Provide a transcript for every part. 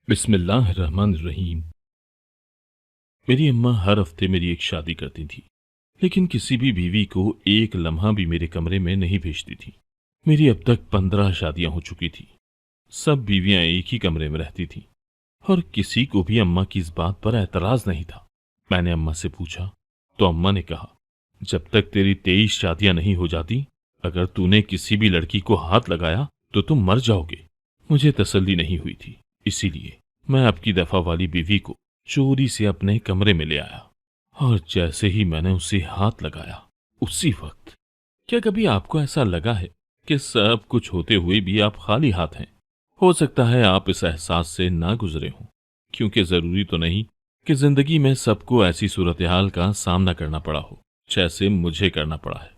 बिस्मिल्लाहिर्रहमानिर्रहीम। मेरी अम्मा हर हफ्ते मेरी एक शादी करती थी, लेकिन किसी भी बीवी को एक लम्हा भी मेरे कमरे में नहीं भेजती थी। मेरी अब तक 15 शादियां हो चुकी थी। सब बीवियां एक ही कमरे में रहती थीं और किसी को भी अम्मा की इस बात पर एतराज नहीं था। मैंने अम्मा से पूछा तो अम्मा ने कहा, जब तक तेरी 23 शादियां नहीं हो जाती, अगर तूने किसी भी लड़की को हाथ लगाया तो तुम मर जाओगे। मुझे तसल्ली नहीं हुई थी, इसीलिए मैं अब की दफा वाली बीवी को चोरी से अपने कमरे में ले आया और जैसे ही मैंने उसे हाथ लगाया, उसी वक्त। क्या कभी आपको ऐसा लगा है कि सब कुछ होते हुए भी आप खाली हाथ हैं? हो सकता है आप इस एहसास से ना गुजरे हों, क्योंकि जरूरी तो नहीं कि जिंदगी में सबको ऐसी सूरत हाल का सामना करना पड़ा हो जैसे मुझे करना पड़ा है।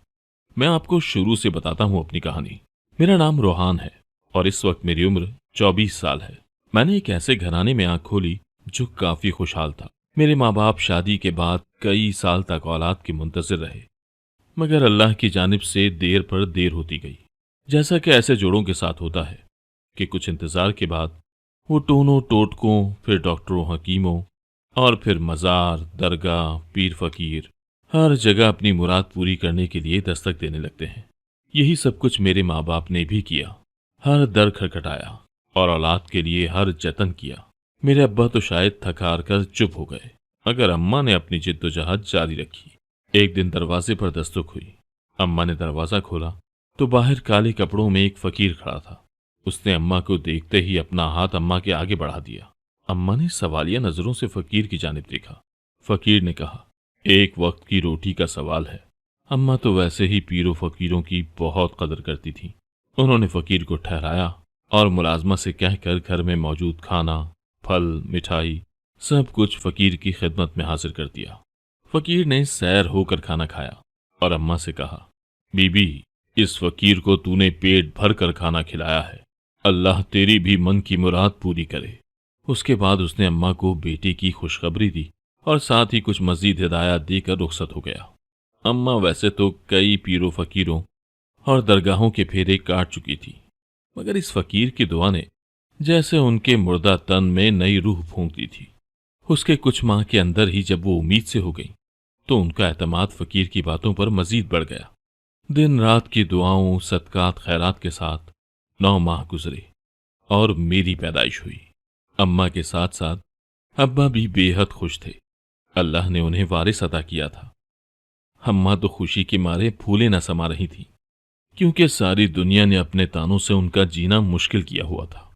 मैं आपको शुरू से बताता हूं अपनी कहानी। मेरा नाम रोहान है और इस वक्त मेरी उम्र 24 साल है। मैंने एक ऐसे घराने में आंख खोली जो काफी खुशहाल था। मेरे माँ बाप शादी के बाद कई साल तक औलाद के मुंतजिर रहे, मगर अल्लाह की जानिब से देर पर देर होती गई। जैसा कि ऐसे जोड़ों के साथ होता है कि कुछ इंतजार के बाद वो टोनों टोटकों, फिर डॉक्टरों, हकीमों और फिर मजार, दरगाह, पीर फकीर, हर जगह अपनी मुराद पूरी करने के लिए दस्तक देने लगते हैं। यही सब कुछ मेरे माँ बाप ने भी किया। हर दर खटखटाया और औलाद के लिए हर जतन किया। मेरे अब्बा तो शायद थक हार कर चुप हो गए, मगर अम्मा ने अपनी जिद्दोजहद जारी रखी। एक दिन दरवाजे पर दस्तक हुई। अम्मा ने दरवाजा खोला तो बाहर काले कपड़ों में एक फकीर खड़ा था। उसने अम्मा को देखते ही अपना हाथ अम्मा के आगे बढ़ा दिया। अम्मा ने सवालिया नजरों से फकीर की जानिब देखा। फकीर ने कहा, एक वक्त की रोटी का सवाल है। अम्मा तो वैसे ही पीरों फकीरों की बहुत कदर करती थी। उन्होंने फकीर को ठहराया और मुलाजमा से कहकर घर में मौजूद खाना, फल, मिठाई सब कुछ फकीर की खिदमत में हाजिर कर दिया। फकीर ने सैर होकर खाना खाया और अम्मा से कहा, बीबी, इस फकीर को तूने पेट भर कर खाना खिलाया है, अल्लाह तेरी भी मन की मुराद पूरी करे। उसके बाद उसने अम्मा को बेटी की खुशखबरी दी और साथ ही कुछ मजीद हिदायत देकर रुखसत हो गया। अम्मा वैसे तो कई पीरों फकीरों और दरगाहों के फेरे काट चुकी थी, मगर इस फकीर की दुआ ने जैसे उनके मुर्दा तन में नई रूह फूंक दी थी। उसके कुछ माह के अंदर ही जब वो उम्मीद से हो गई तो उनका एतमाद फकीर की बातों पर मजीद बढ़ गया। दिन रात की दुआओं, सदकात, खैरात के साथ 9 माह गुजरे और मेरी पैदाइश हुई। अम्मा के साथ साथ अब्बा भी बेहद खुश थे। अल्लाह ने उन्हें वारिस अता किया था। अम्मा तो खुशी के मारे फूले न समा रही थी, क्योंकि सारी दुनिया ने अपने तानों से उनका जीना मुश्किल किया हुआ था।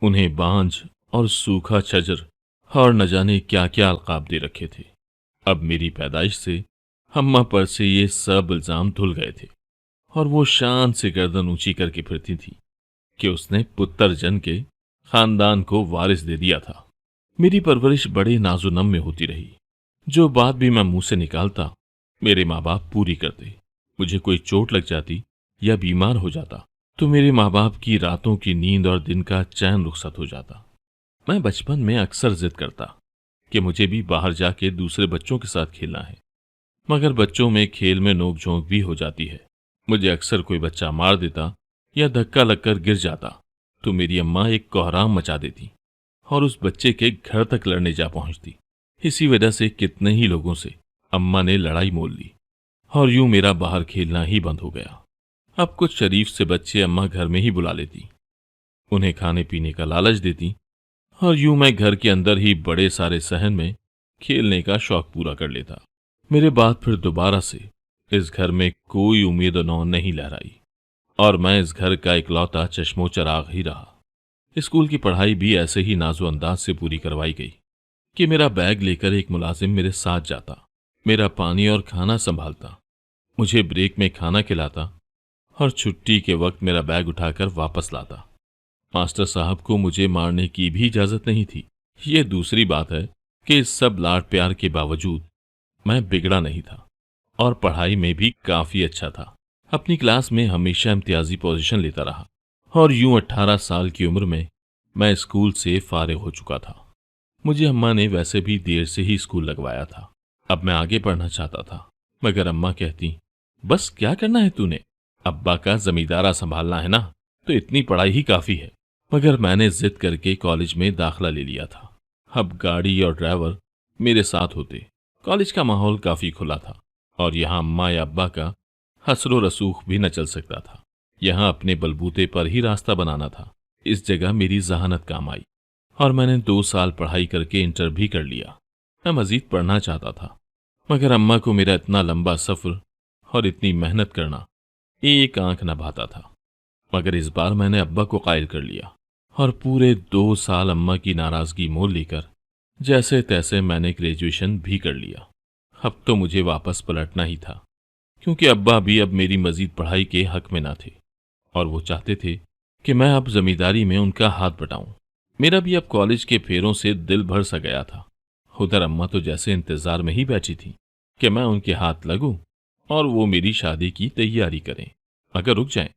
उन्हें बांझ और सूखा छजर और न जाने क्या क्या अलकाब दे रखे थे। अब मेरी पैदाइश से अम्मा पर से ये सब इल्जाम धुल गए थे और वो शान से गर्दन ऊंची करके फिरती थी कि उसने पुत्र जन के खानदान को वारिस दे दिया था। मेरी परवरिश बड़े नाजुनम में होती रही। जो बात भी मैं मुंह से निकालता, मेरे माँ बाप पूरी करते। मुझे कोई चोट लग जाती या बीमार हो जाता तो मेरे माँ बाप की रातों की नींद और दिन का चैन रुखसत हो जाता। मैं बचपन में अक्सर जिद करता कि मुझे भी बाहर जाके दूसरे बच्चों के साथ खेलना है, मगर बच्चों में खेल में नोक झोंक भी हो जाती है। मुझे अक्सर कोई बच्चा मार देता या धक्का लगकर गिर जाता तो मेरी अम्मा एक कोहराम मचा देती और उस बच्चे के घर तक लड़ने जा पहुंचती। इसी वजह से कितने ही लोगों से अम्मा ने लड़ाई मोल ली और यूं मेरा बाहर खेलना ही बंद हो गया। अब कुछ शरीफ से बच्चे अम्मा घर में ही बुला लेती, उन्हें खाने पीने का लालच देती और यूं मैं घर के अंदर ही बड़े सारे सहन में खेलने का शौक पूरा कर लेता। मेरे बाद फिर दोबारा से इस घर में कोई उम्मीद नौ नहीं लहराई और मैं इस घर का इकलौता चश्मो चराग ही रहा। स्कूल की पढ़ाई भी ऐसे ही नाजो अंदाज से पूरी करवाई गई कि मेरा बैग लेकर एक मुलाजिम मेरे साथ जाता, मेरा पानी और खाना संभालता, मुझे ब्रेक में खाना खिलाता और छुट्टी के वक्त मेरा बैग उठाकर वापस लाता। मास्टर साहब को मुझे मारने की भी इजाजत नहीं थी। ये दूसरी बात है कि इस सब लाड प्यार के बावजूद मैं बिगड़ा नहीं था और पढ़ाई में भी काफी अच्छा था। अपनी क्लास में हमेशा इम्तियाजी पोजीशन लेता रहा और यूं 18 साल की उम्र में मैं स्कूल से फारिग हो चुका था। मुझे अम्मा ने वैसे भी देर से ही स्कूल लगवाया था। अब मैं आगे पढ़ना चाहता था, मगर अम्मा कहती, बस क्या करना है तूने, अब्बा का जमींदारा संभालना है ना, तो इतनी पढ़ाई ही काफी है। मगर मैंने जिद करके कॉलेज में दाखिला ले लिया था। अब गाड़ी और ड्राइवर मेरे साथ होते। कॉलेज का माहौल काफी खुला था और यहाँ अम्मा या अब्बा का हसरो रसूख भी न चल सकता था। यहाँ अपने बलबूते पर ही रास्ता बनाना था। इस जगह मेरी जहानत काम आई और मैंने 2 साल पढ़ाई करके इंटर भी कर लिया। मैं मजीद पढ़ना चाहता था, मगर अम्मा को मेरा इतना लंबा सफर और इतनी मेहनत करना एक आंख न भाता था। मगर इस बार मैंने अब्बा को कायल कर लिया और पूरे 2 साल अम्मा की नाराजगी मोल लेकर जैसे तैसे मैंने ग्रेजुएशन भी कर लिया। अब तो मुझे वापस पलटना ही था, क्योंकि अब्बा भी अब मेरी मजीद पढ़ाई के हक में ना थे और वो चाहते थे कि मैं अब जमींदारी में उनका हाथ बटाऊं। मेरा भी अब कॉलेज के फेरों से दिल भर सा गया था। उधर अम्मा तो जैसे इंतजार में ही बैठी थी कि मैं उनके हाथ लगूं और वो मेरी शादी की तैयारी करें, मगर रुक जाएं।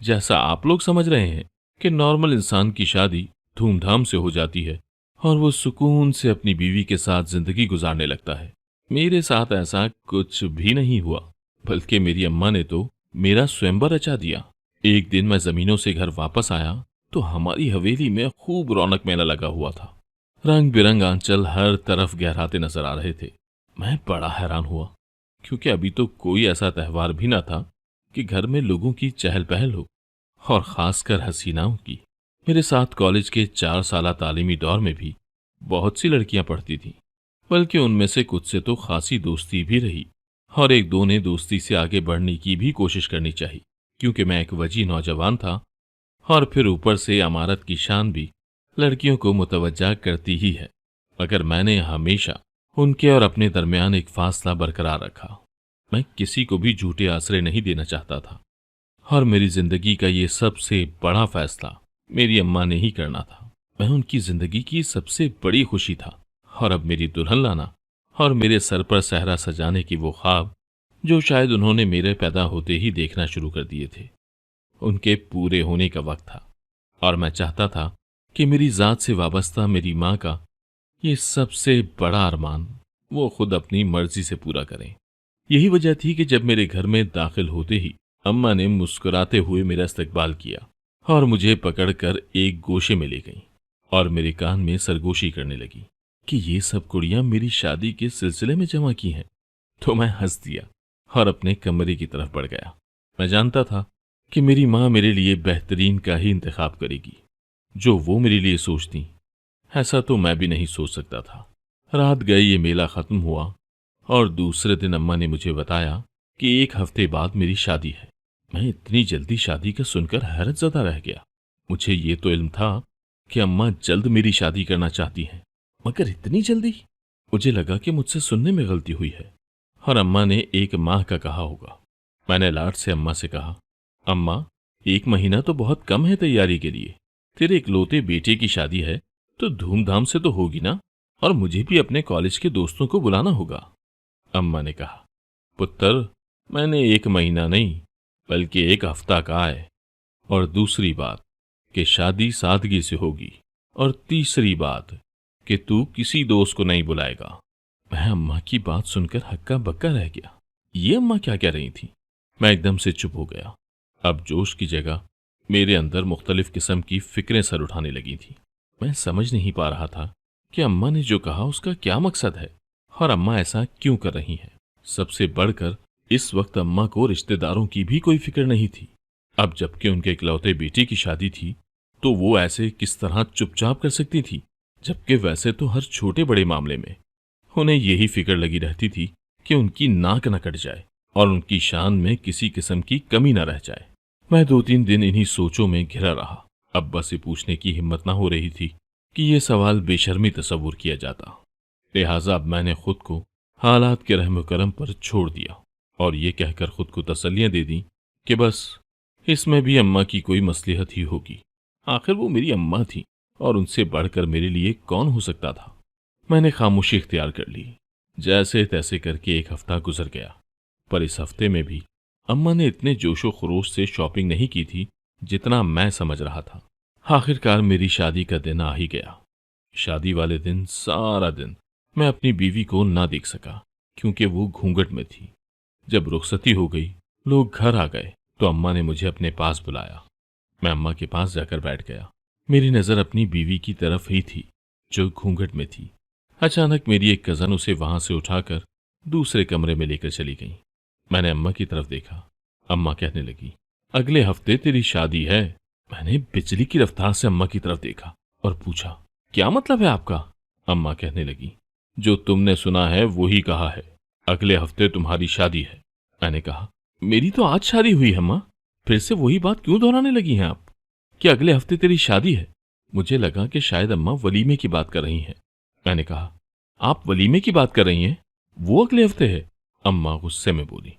जैसा आप लोग समझ रहे हैं कि नॉर्मल इंसान की शादी धूमधाम से हो जाती है और वो सुकून से अपनी बीवी के साथ जिंदगी गुजारने लगता है, मेरे साथ ऐसा कुछ भी नहीं हुआ। बल्कि मेरी अम्मा ने तो मेरा स्वयंवर रचा दिया। एक दिन मैं जमीनों से घर वापस आया तो हमारी हवेली में खूब रौनक मेला लगा हुआ था। रंग बिरंग आंचल हर तरफ गहराते नजर आ रहे थे। मैं बड़ा हैरान हुआ, क्योंकि अभी तो कोई ऐसा त्यौहार भी ना था कि घर में लोगों की चहल पहल हो, और खासकर हसीनाओं की। मेरे साथ कॉलेज के 4 साल तालीमी दौर में भी बहुत सी लड़कियां पढ़ती थीं, बल्कि उनमें से कुछ से तो खासी दोस्ती भी रही और एक दो ने दोस्ती से आगे बढ़ने की भी कोशिश करनी चाहिए, क्योंकि मैं एक वजी नौजवान था और फिर ऊपर से अमारत की शान भी लड़कियों को मुतवज्जा करती ही है। मगर मैंने हमेशा उनके और अपने दरमियान एक फासला बरकरार रखा। मैं किसी को भी झूठे आश्रय नहीं देना चाहता था और मेरी जिंदगी का ये सबसे बड़ा फैसला मेरी अम्मा ने ही करना था। मैं उनकी जिंदगी की सबसे बड़ी खुशी था और अब मेरी दुल्हन लाना और मेरे सर पर सहरा सजाने की वो ख्वाब जो शायद उन्होंने मेरे पैदा होते ही देखना शुरू कर दिए थे, उनके पूरे होने का वक्त था। और मैं चाहता था कि मेरी जात से वाबस्ता मेरी माँ का ये सबसे बड़ा अरमान वो खुद अपनी मर्जी से पूरा करें। यही वजह थी कि जब मेरे घर में दाखिल होते ही अम्मा ने मुस्कुराते हुए मेरा इस्तकबाल किया और मुझे पकड़कर एक गोशे में ले गईं और मेरे कान में सरगोशी करने लगी कि ये सब कुड़ियां मेरी शादी के सिलसिले में जमा की हैं। तो मैं हंस दिया और अपने कमरे की तरफ बढ़ गया। मैं जानता था कि मेरी माँ मेरे लिए बेहतरीन का ही इंतखाब करेगी। जो वो मेरे लिए सोचती, ऐसा तो मैं भी नहीं सोच सकता था। रात गए ये मेला खत्म हुआ और दूसरे दिन अम्मा ने मुझे बताया कि 1 हफ्ते बाद मेरी शादी है। मैं इतनी जल्दी शादी का सुनकर हैरत ज़दा रह गया। मुझे ये तो इल्म था कि अम्मा जल्द मेरी शादी करना चाहती हैं, मगर इतनी जल्दी? मुझे लगा कि मुझसे सुनने में गलती हुई है और अम्मा ने 1 माह का कहा होगा। मैंने लाड से अम्मा से कहा, अम्मा 1 महीना तो बहुत कम है तैयारी के लिए। तेरे इकलौते बेटे की शादी है तो धूमधाम से तो होगी ना, और मुझे भी अपने कॉलेज के दोस्तों को बुलाना होगा। अम्मा ने कहा, पुत्र मैंने 1 महीना नहीं बल्कि 1 हफ्ता कहा है। और दूसरी बात कि शादी सादगी से होगी। और तीसरी बात कि तू किसी दोस्त को नहीं बुलाएगा। मैं अम्मा की बात सुनकर हक्का बक्का रह गया। ये अम्मा क्या कह रही थी? मैं एकदम से चुप हो गया। अब जोश की जगह मेरे अंदर मुख्तलिफ किस्म की फिक्रें सर उठाने लगी थी। मैं समझ नहीं पा रहा था कि अम्मा ने जो कहा उसका क्या मकसद है और अम्मा ऐसा क्यों कर रही हैं। सबसे बढ़कर इस वक्त अम्मा को रिश्तेदारों की भी कोई फिक्र नहीं थी। अब जबकि उनके इकलौते बेटे की शादी थी तो वो ऐसे किस तरह चुपचाप कर सकती थी, जबकि वैसे तो हर छोटे बड़े मामले में उन्हें यही फिक्र लगी रहती थी कि उनकी नाक न कट जाए और उनकी शान में किसी किस्म की कमी न रह जाए। मैं 2-3 दिन इन्हीं सोचों में घिरा रहा। अब्बा से पूछने की हिम्मत न हो रही थी कि ये सवाल बेशर्मी तस्वुर किया जाता। लिहाजा अब मैंने खुद को हालात के रहम करम पर छोड़ दिया और ये कहकर खुद को तसल्लियां दे दी कि बस इसमें भी अम्मा की कोई मसलहत ही होगी। आखिर वो मेरी अम्मा थी और उनसे बढ़कर मेरे लिए कौन हो सकता था। मैंने खामोशी इख्तियार कर ली। जैसे तैसे करके 1 हफ्ता गुजर गया, पर इस हफ्ते में भी अम्मा ने इतने जोशो खरोश से शॉपिंग नहीं की थी जितना मैं समझ रहा था। आखिरकार मेरी शादी का दिन आ ही गया। शादी वाले दिन सारा दिन मैं अपनी बीवी को ना देख सका, क्योंकि वो घूंघट में थी। जब रुखसती हो गई, लोग घर आ गए, तो अम्मा ने मुझे अपने पास बुलाया। मैं अम्मा के पास जाकर बैठ गया। मेरी नज़र अपनी बीवी की तरफ ही थी जो घूंघट में थी। अचानक मेरी एक कज़न उसे वहां से उठाकर दूसरे कमरे में लेकर चली गई। मैंने अम्मा की तरफ देखा। अम्मा कहने लगी, अगले हफ्ते तेरी शादी है। मैंने बिजली की रफ्तार से अम्मा की तरफ देखा और पूछा, क्या मतलब है आपका? अम्मा कहने लगी, जो तुमने सुना है वो ही कहा है, अगले हफ्ते तुम्हारी शादी है। मैंने कहा, मेरी तो आज शादी हुई है अम्मा, फिर से वही बात क्यों दोहराने लगी हैं आप कि अगले हफ्ते तेरी शादी है? मुझे लगा कि शायद अम्मा वलीमे की बात कर रही हैं। मैंने कहा, आप वलीमे की बात कर रही हैं? वो अगले हफ्ते है। अम्मा गुस्से में बोली,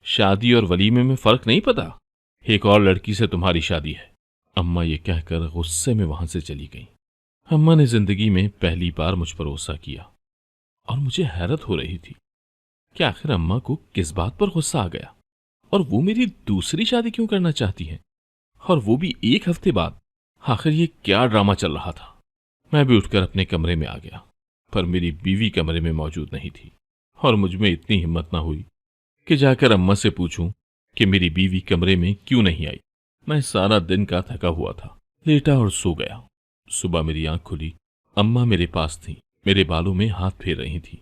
शादी और वलीमे में फर्क नहीं पता? एक और लड़की से तुम्हारी शादी है। अम्मा ये कहकर गुस्से में वहां से चली गई। अम्मा ने जिंदगी में पहली बार मुझ पर गुस्सा किया और मुझे हैरत हो रही थी कि आखिर अम्मा को किस बात पर गुस्सा आ गया और वो मेरी दूसरी शादी क्यों करना चाहती हैं, और वो भी एक हफ्ते बाद। आखिर ये क्या ड्रामा चल रहा था? मैं भी उठकर अपने कमरे में आ गया, पर मेरी बीवी कमरे में मौजूद नहीं थी और मुझ में इतनी हिम्मत ना हुई कि जाकर अम्मा से पूछूं कि मेरी बीवी कमरे में क्यों नहीं आई। मैं सारा दिन का थका हुआ था, लेटा और सो गया। सुबह मेरी आंख खुली, अम्मा मेरे पास थी, मेरे बालों में हाथ फेर रही थी।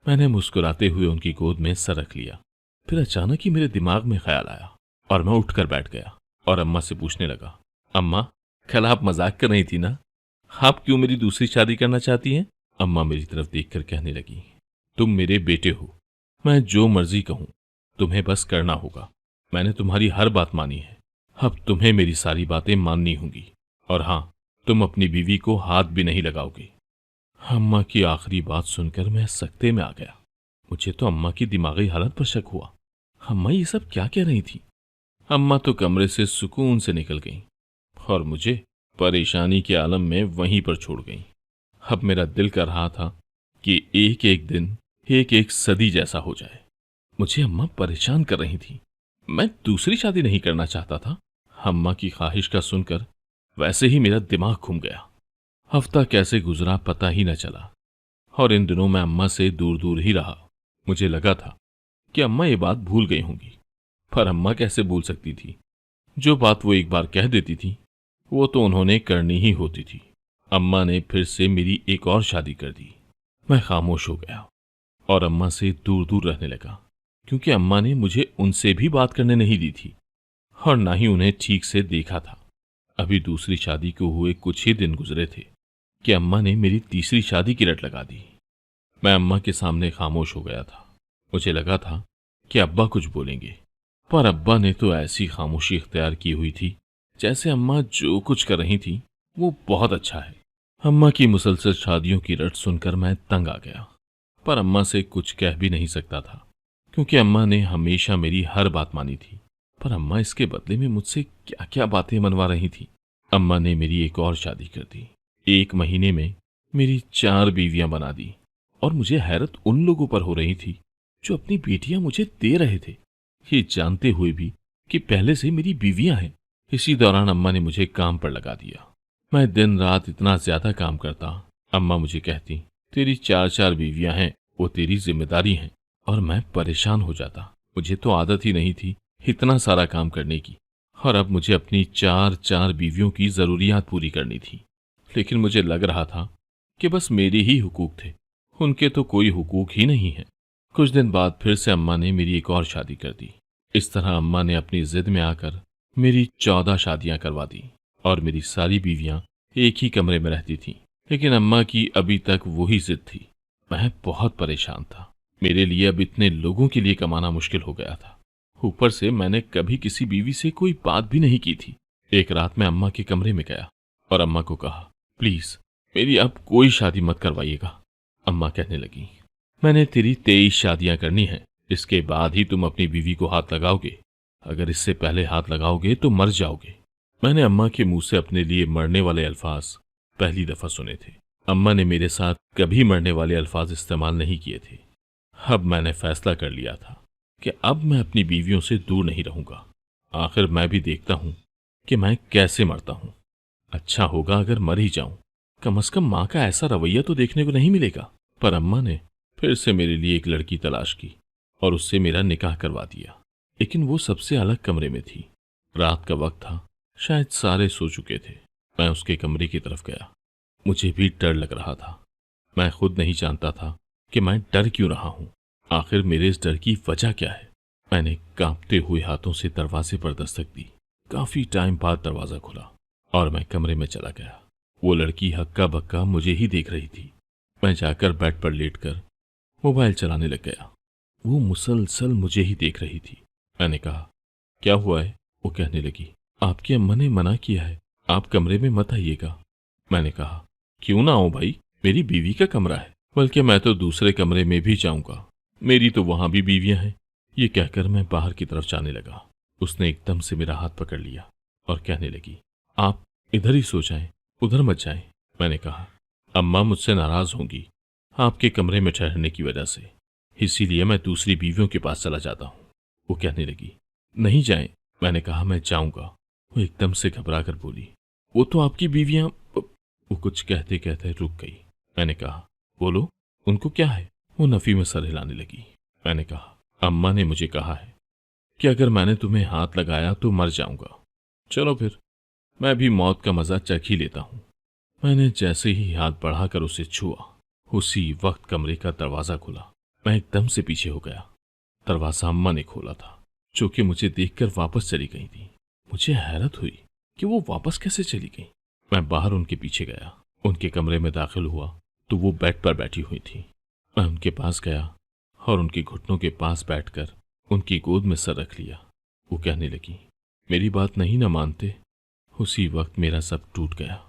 मैंने मुस्कुराते हुए उनकी गोद में सर रख लिया। फिर अचानक ही मेरे दिमाग में ख्याल आया और मैं उठकर बैठ गया और अम्मा से पूछने लगा, अम्मा, कल आप मजाक कर रही थी ना? आप क्यों मेरी दूसरी शादी करना चाहती हैं? अम्मा मेरी तरफ देखकर कहने लगी, तुम मेरे बेटे हो, मैं जो मर्जी कहूं तुम्हें बस करना होगा। मैंने तुम्हारी हर बात मानी है, अब तुम्हें मेरी सारी बातें माननी होंगी। और हाँ, तुम अपनी बीवी को हाथ भी नहीं लगाओगे। अम्मा की आखिरी बात सुनकर मैं सकते में आ गया। मुझे तो अम्मा की दिमागी हालत पर शक हुआ। अम्मा ये सब क्या कह रही थी? अम्मा तो कमरे से सुकून से निकल गईं और मुझे परेशानी के आलम में वहीं पर छोड़ गईं। अब मेरा दिल कर रहा था कि एक एक दिन एक एक सदी जैसा हो जाए। मुझे अम्मा परेशान कर रही थी। मैं दूसरी शादी नहीं करना चाहता था। अम्मा की ख्वाहिश का सुनकर वैसे ही मेरा दिमाग घूम गया। हफ्ता कैसे गुजरा पता ही न चला और इन दिनों मैं अम्मा से दूर दूर ही रहा। मुझे लगा था कि अम्मा ये बात भूल गई होंगी, पर अम्मा कैसे भूल सकती थी? जो बात वो एक बार कह देती थी वो तो उन्होंने करनी ही होती थी। अम्मा ने फिर से मेरी एक और शादी कर दी। मैं खामोश हो गया और अम्मा से दूर दूर रहने लगा, क्योंकि अम्मा ने मुझे उनसे भी बात करने नहीं दी थी और ना ही उन्हें ठीक से देखा था। अभी दूसरी शादी को हुए कुछ ही दिन गुजरे थे कि अम्मा ने मेरी तीसरी शादी की रट लगा दी। मैं अम्मा के सामने खामोश हो गया था। मुझे लगा था कि अब्बा कुछ बोलेंगे, पर अब्बा ने तो ऐसी खामोशी इख्तियार की हुई थी जैसे अम्मा जो कुछ कर रही थी वो बहुत अच्छा है। अम्मा की मुसलसल शादियों की रट सुनकर मैं तंग आ गया, पर अम्मा से कुछ कह भी नहीं सकता था, क्योंकि अम्मा ने हमेशा मेरी हर बात मानी थी। पर अम्मा इसके बदले में मुझसे क्या क्या बातें मनवा रही थी। अम्मा ने मेरी एक और शादी कर दी। 1 महीने में मेरी 4 बीवियां बना दी और मुझे हैरत उन लोगों पर हो रही थी जो अपनी बेटियां मुझे दे रहे थे, ये जानते हुए भी कि पहले से मेरी बीवियां हैं। इसी दौरान अम्मा ने मुझे काम पर लगा दिया। मैं दिन रात इतना ज्यादा काम करता। अम्मा मुझे कहती, तेरी 4 बीवियां हैं, वो तेरी जिम्मेदारी हैं। और मैं परेशान हो जाता। मुझे तो आदत ही नहीं थी इतना सारा काम करने की, और अब मुझे अपनी 4 बीवियों की जरूरियात पूरी करनी थी। लेकिन मुझे लग रहा था कि बस मेरे ही हुकूक थे, उनके तो कोई हुकूक ही नहीं है। कुछ दिन बाद फिर से अम्मा ने मेरी एक और शादी कर दी। इस तरह अम्मा ने अपनी जिद में आकर मेरी 14 शादियां करवा दी और मेरी सारी बीवियां एक ही कमरे में रहती थीं। लेकिन अम्मा की अभी तक वही जिद थी। मैं बहुत परेशान था। मेरे लिए अब इतने लोगों के लिए कमाना मुश्किल हो गया था। ऊपर से मैंने कभी किसी बीवी से कोई बात भी नहीं की थी। एक रात मैं अम्मा के कमरे में गया और अम्मा को कहा, प्लीज मेरी अब कोई शादी मत करवाइएगा। अम्मा कहने लगी, मैंने तेरी 23 शादियां करनी हैं, इसके बाद ही तुम अपनी बीवी को हाथ लगाओगे। अगर इससे पहले हाथ लगाओगे तो मर जाओगे। मैंने अम्मा के मुंह से अपने लिए मरने वाले अल्फाज पहली दफा सुने थे। अम्मा ने मेरे साथ कभी मरने वाले अल्फाज इस्तेमाल नहीं किए थे। अब मैंने फैसला कर लिया था कि अब मैं अपनी बीवियों से दूर नहीं रहूंगा। आखिर मैं भी देखता हूं कि मैं कैसे मरता हूं। अच्छा होगा अगर मर ही जाऊं, कम से कम माँ का ऐसा रवैया तो देखने को नहीं मिलेगा। पर अम्मा ने फिर से मेरे लिए एक लड़की तलाश की और उससे मेरा निकाह करवा दिया। लेकिन वो सबसे अलग कमरे में थी। रात का वक्त था, शायद सारे सो चुके थे। मैं उसके कमरे की तरफ गया। मुझे भी डर लग रहा था। मैं खुद नहीं जानता था कि मैं डर क्यों रहा हूं। आखिर मेरे इस डर की वजह क्या है। मैंने कांपते हुए हाथों से दरवाजे पर दस्तक दी। काफी टाइम बाद दरवाजा खुला और मैं कमरे में चला गया। वो लड़की हक्का बक्का मुझे ही देख रही थी। मैं जाकर बेड पर लेटकर मोबाइल चलाने लग गया। वो मुसलसल मुझे ही देख रही थी। मैंने कहा, क्या हुआ है? वो कहने लगी, आपकी अम्मा ने मना किया है, आप कमरे में मत आइएगा। मैंने कहा, क्यों ना आऊं भाई, मेरी बीवी का कमरा है, बल्कि मैं तो दूसरे कमरे में भी जाऊंगा, मेरी तो वहां भी बीवियां हैं। ये कहकर मैं बाहर की तरफ जाने लगा। उसने एकदम से मेरा हाथ पकड़ लिया और कहने लगी, आप इधर ही सो जाएं, उधर मत जाएं। मैंने कहा, अम्मा मुझसे नाराज होंगी आपके कमरे में ठहरने की वजह से, इसीलिए मैं दूसरी बीवियों के पास चला जाता हूँ। वो कहने लगी, नहीं जाएं। मैंने कहा, मैं जाऊंगा। वो एकदम से घबरा कर बोली, वो तो आपकी बीवियां। वो कुछ कहते कहते रुक गई। मैंने कहा, बोलो, उनको क्या है? वो नफी में सर हिलाने लगी। मैंने कहा, अम्मा ने मुझे कहा है कि अगर मैंने तुम्हें हाथ लगाया तो मर जाऊंगा। चलो फिर, मैं भी मौत का मजा चख ही लेता हूं। मैंने जैसे ही हाथ बढ़ाकर उसे छुआ, उसी वक्त कमरे का दरवाजा खुला। मैं एकदम से पीछे हो गया। दरवाजा अम्मा ने खोला था, जो कि मुझे देखकर वापस चली गई थी। मुझे हैरत हुई कि वो वापस कैसे चली गई। मैं बाहर उनके पीछे गया। उनके कमरे में दाखिल हुआ तो वो बेड पर बैठी हुई थी। मैं उनके पास गया और उनके घुटनों के पास बैठकर उनकी गोद में सर रख लिया। वो कहने लगी, मेरी बात नहीं ना मानते? उसी वक्त मेरा सब टूट गया।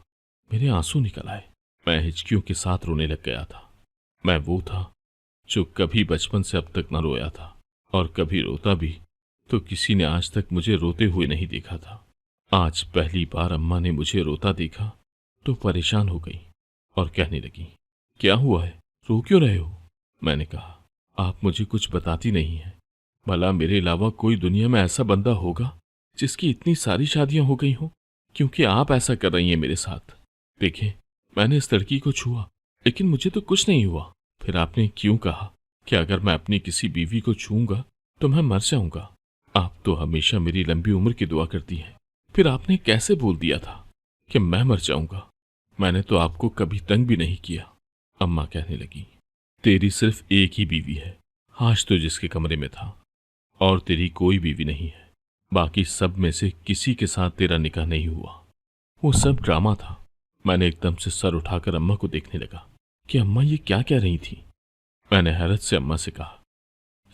मेरे आंसू निकल आए। मैं हिचकियों के साथ रोने लग गया था। मैं वो था जो कभी बचपन से अब तक न रोया था, और कभी रोता भी तो किसी ने आज तक मुझे रोते हुए नहीं देखा था। आज पहली बार अम्मा ने मुझे रोता देखा तो परेशान हो गई और कहने लगी, क्या हुआ है, रो क्यों रहे हो? मैंने कहा, आप मुझे कुछ बताती नहीं है। भला मेरे अलावा कोई दुनिया में ऐसा बंदा होगा जिसकी इतनी सारी शादियां हो गई हों? क्योंकि आप ऐसा कर रही हैं मेरे साथ। देखें, मैंने इस लड़की को छुआ, लेकिन मुझे तो कुछ नहीं हुआ। फिर आपने क्यों कहा कि अगर मैं अपनी किसी बीवी को छूऊंगा तो मैं मर जाऊंगा? आप तो हमेशा मेरी लंबी उम्र की दुआ करती हैं। फिर आपने कैसे बोल दिया था कि मैं मर जाऊंगा? मैंने तो आपको कभी तंग भी नहीं किया। अम्मा कहने लगी, तेरी सिर्फ एक ही बीवी है, आज तो जिसके कमरे में था, और तेरी कोई बीवी नहीं है। बाकी सब में से किसी के साथ तेरा निकाह नहीं हुआ। वो सब ड्रामा था। मैंने एकदम से सर उठाकर अम्मा को देखने लगा कि अम्मा ये क्या कह रही थी। मैंने हैरत से अम्मा से कहा,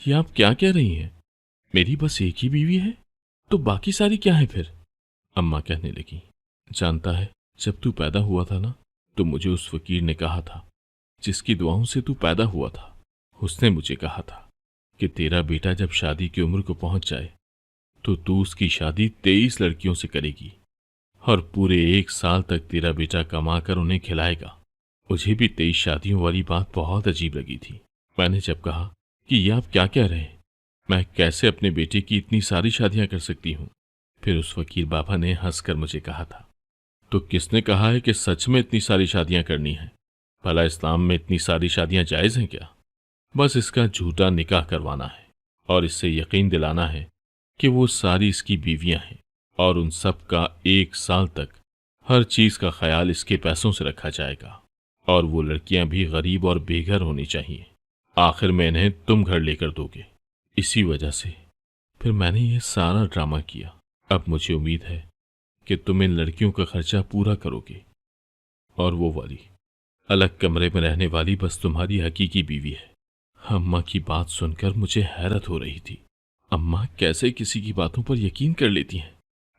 ये आप क्या कह रही हैं? मेरी बस एक ही बीवी है, तो बाकी सारी क्या है फिर? अम्मा कहने लगी, जानता है, जब तू पैदा हुआ था ना, तो मुझे उस फकीर ने कहा था जिसकी दुआओं से तू पैदा हुआ था। उसने मुझे कहा था कि तेरा बेटा जब शादी की उम्र को पहुंच जाए तो तू उसकी शादी 23 लड़कियों से करेगी, और पूरे 1 साल तक तेरा बेटा कमा कर उन्हें खिलाएगा। मुझे भी 23 शादियों वाली बात बहुत अजीब लगी थी। मैंने जब कहा कि ये आप क्या कह रहे हैं, मैं कैसे अपने बेटे की इतनी सारी शादियां कर सकती हूँ? फिर उस वकील बाबा ने हंसकर मुझे कहा था, तो किसने कहा है कि सच में इतनी सारी शादियां करनी है? भला इस्लाम में इतनी सारी शादियां जायज़ हैं क्या? बस इसका झूठा निकाह करवाना है और इससे यकीन दिलाना है कि वो सारी इसकी बीवियां हैं, और उन सब का 1 साल तक हर चीज का ख्याल इसके पैसों से रखा जाएगा, और वो लड़कियां भी गरीब और बेघर होनी चाहिए। आखिर में इन्हें तुम घर लेकर दोगे। इसी वजह से फिर मैंने ये सारा ड्रामा किया। अब मुझे उम्मीद है कि तुम इन लड़कियों का खर्चा पूरा करोगे, और वो वाली अलग कमरे में रहने वाली बस तुम्हारी हकीकी बीवी है। अम्मा की बात सुनकर मुझे हैरत हो रही थी। अम्मा कैसे किसी की बातों पर यकीन कर लेती हैं?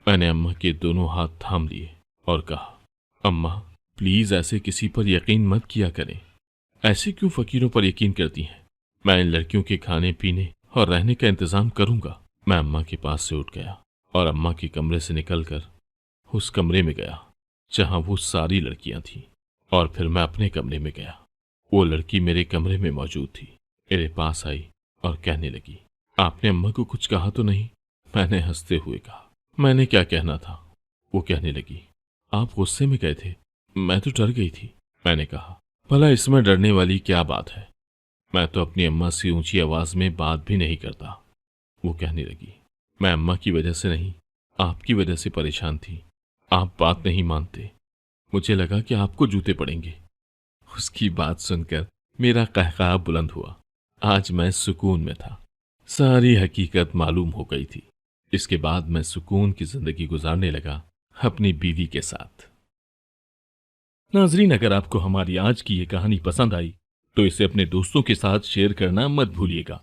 मैंने अम्मा के दोनों हाथ थाम लिए और कहा, अम्मा प्लीज ऐसे किसी पर यकीन मत किया करें। ऐसे क्यों फकीरों पर यकीन करती हैं? मैं इन लड़कियों के खाने पीने और रहने का इंतजाम करूंगा। मैं अम्मा के पास से उठ गया और अम्मा के कमरे से निकलकर उस कमरे में गया जहां वो सारी लड़कियां थीं, और फिर मैं अपने कमरे में गया। वो लड़की मेरे कमरे में मौजूद थी। मेरे पास आई और कहने लगी, आपने अम्मा को कुछ कहा तो नहीं? मैंने हंसते हुए कहा, मैंने क्या कहना था? वो कहने लगी, आप गुस्से में गए थे, मैं तो डर गई थी। मैंने कहा, भला इसमें डरने वाली क्या बात है? मैं तो अपनी अम्मा से ऊंची आवाज में बात भी नहीं करता। वो कहने लगी, मैं अम्मा की वजह से नहीं, आपकी वजह से परेशान थी। आप बात नहीं मानते, मुझे लगा कि आपको जूते पड़ेंगे। उसकी बात सुनकर मेरा कहकहा बुलंद हुआ। आज मैं सुकून में था। सारी हकीकत मालूम हो गई थी। इसके बाद मैं सुकून की जिंदगी गुजारने लगा अपनी बीवी के साथ। नाजरीन, अगर आपको हमारी आज की ये कहानी पसंद आई तो इसे अपने दोस्तों के साथ शेयर करना मत भूलिएगा।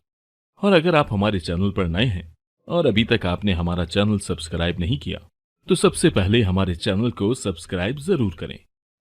और अगर आप हमारे चैनल पर नए हैं और अभी तक आपने हमारा चैनल सब्सक्राइब नहीं किया तो सबसे पहले हमारे चैनल को सब्सक्राइब जरूर करें